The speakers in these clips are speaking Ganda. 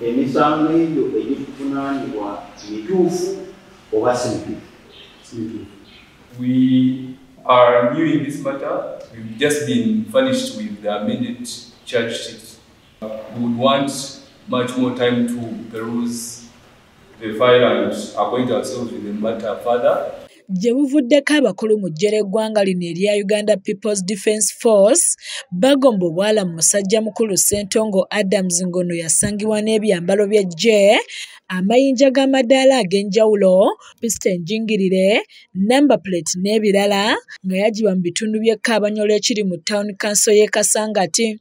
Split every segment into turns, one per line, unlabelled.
emisango eyo egivunaanibwa mituufu oba si mituufu.
We are new in this matter. We've just been furnished with the amended charge sheet. We would want much more time to peruse the file and acquaint ourselves with the matter further.
Gye buvuddeko abakulu mu ggye ly'eggwanga lino erya Uganda People's Defence Force bagomba obwala mu musajja mukulu Ssentongo Adams ngono yasangibwa n'ebyambalo by'eggye, amayinja g'amadaala ag'enjawulo, pisita enjingirire, number plate n'ebirala nga yagibwa mu bitundu by'e Kaabanyolo ekiri mu Town Council y'e Kasangati.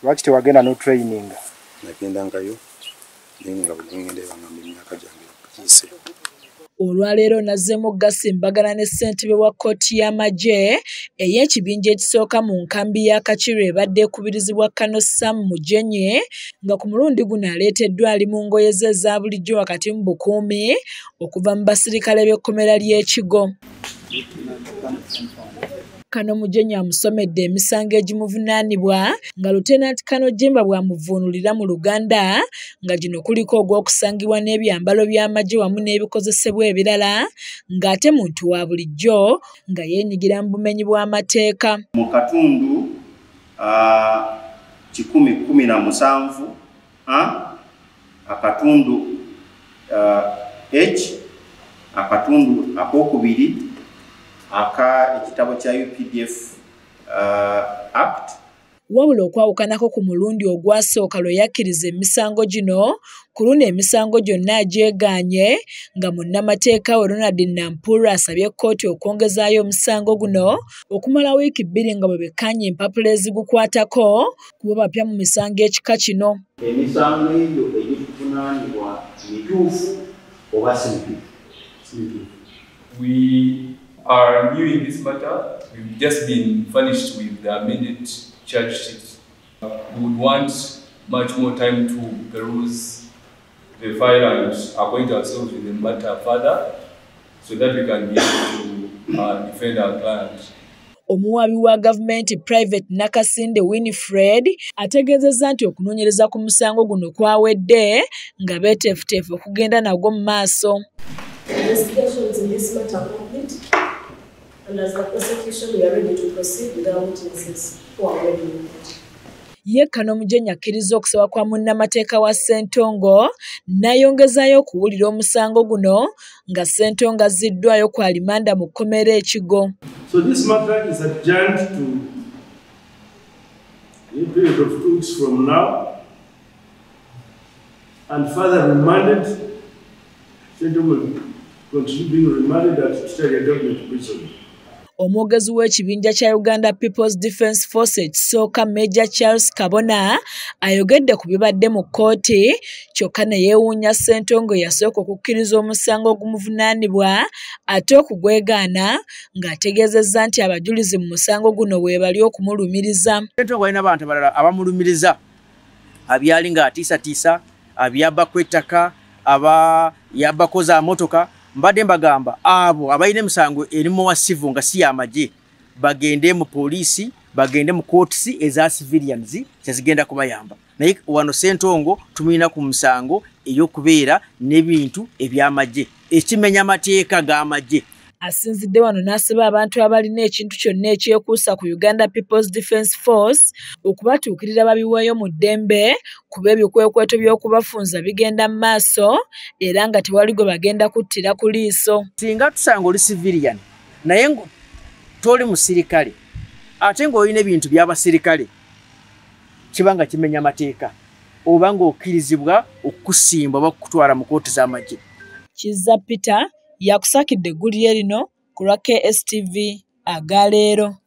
Lwaki tewagenda no training?
Nagendangayo.
Olwaleero nazzeemu gasimbagana ne ssentebe wa kkooti y'amagye ey'ekibinja ekisooka mu nkambi ya Kakiru ebadde ekubirizibwa Kano Sam Mujenye nga ku mulundi guno aleeteddwa ali mu ngoye ze eza bulijjo wakati mu bukuumi okuva mu basirikale b'ekkomera ly'Ekigo. Kano Mujenye amusomedde emisango egimuvunaanibwa nga Lieutenant Kano Jemba bw'amuvuunulira mu Luganda nga gino kuliko ogw'okusangibwa n'ebyambalo by'amagye wamu n'ebikozesebwa ebirala ng'ate muntu wa bulijjo nga yeenyigira mu bumenyi bw'amateeka.
Mu katundu 117 akatundu H akatundu akokubiri aka ekitabo kya UPDF Act.
Wabula okwawukanako ku mulundi ogwasooka lwe yakkiriza emisango gino, ku luno emisango gyonna agyegaanye nga munnamateeka we Ronald Nampula asabye kkooti okwongezaayo omusango guno okumala wiiki 2 nga bwe bekkaanya empapula ezigukwatako kuba bapya mu misango ekika kino.
Emisango eyo egivunaanibwa mituufu oba si mituufu.
We are new in this matter. We've just been furnished with the amended charge sheet. We would want much more time to peruse the file and acquaint ourselves with the matter further so that we can be able to defend our client.
Omuwaabi wa gavumenti Private Nakasinde Winifred ategeezezza nti okunoonyereza ku musango guno kwawedde nga beeteefuteefu okugenda nagwo mu maaso.
Investigations in this matter are complete, and as the prosecution, we are ready to proceed with our witnesses who are ready with it.
Ye Kano Mujenye akkiriza okusaba kwa munnamateeka wa Ssentongo n'ayongezaayo okuwulira omusango guno nga Ssentongo azziddwayo ku alimanda mu kkomera Ekigo.
So this matter is adjourned to a period of 2 weeks from now and further remanded. Ssentongo will continue being remanded at Kitalia Government Prison.
Omwogezi w'ekibinja kya Uganda People's Defence Force ekisooka Major Charles Kabona ayogedde ku bibadde mu kkooti kyokka ne yeewuunya Ssentongo yasooka okukkiriza omusango ogumuvunaanibwa ate okugwegaana ng'ategeezezza nti abajulizi mu musango guno weebali okumulumiriza.
Ssentongo alina abantu abalala abamulumiriza abyali ng'atiisatiisa, abyabbako ettaka, yabbakoza motoka. Mbadde mbagamba abo abalina emisango erimu wa civil nga si y'amagye bagende mu poliisi, bagende mu courts eza civilians kyezigenda kubayamba. Naye wano Ssentongo tumulina ku musango ey'okubeera n'ebintu eby'amagye ekimenya amateeka g'amagye.
Asinzidde wano n'asaba abantu abalina ekintu kyonna ekyekuusa ku Uganda People's Defence Force okubatuukirira babiweeyo mu ddembe kuba ebikwekweto by'okubafunza bigenda mu maaso era nga tewali gwe bagenda kuttira ku liiso.
Singa tusanga oli civilian naye toli musirikale ate ng'olina ebintu by'abasirikale kiba nga kimenya amateeka oba ng'okkirizibwa okukusimba oba okukutwala mu kkooti z'amagye.
Kizza Peter yakusakidde eggulire lino ku lwa KSTV agaleero.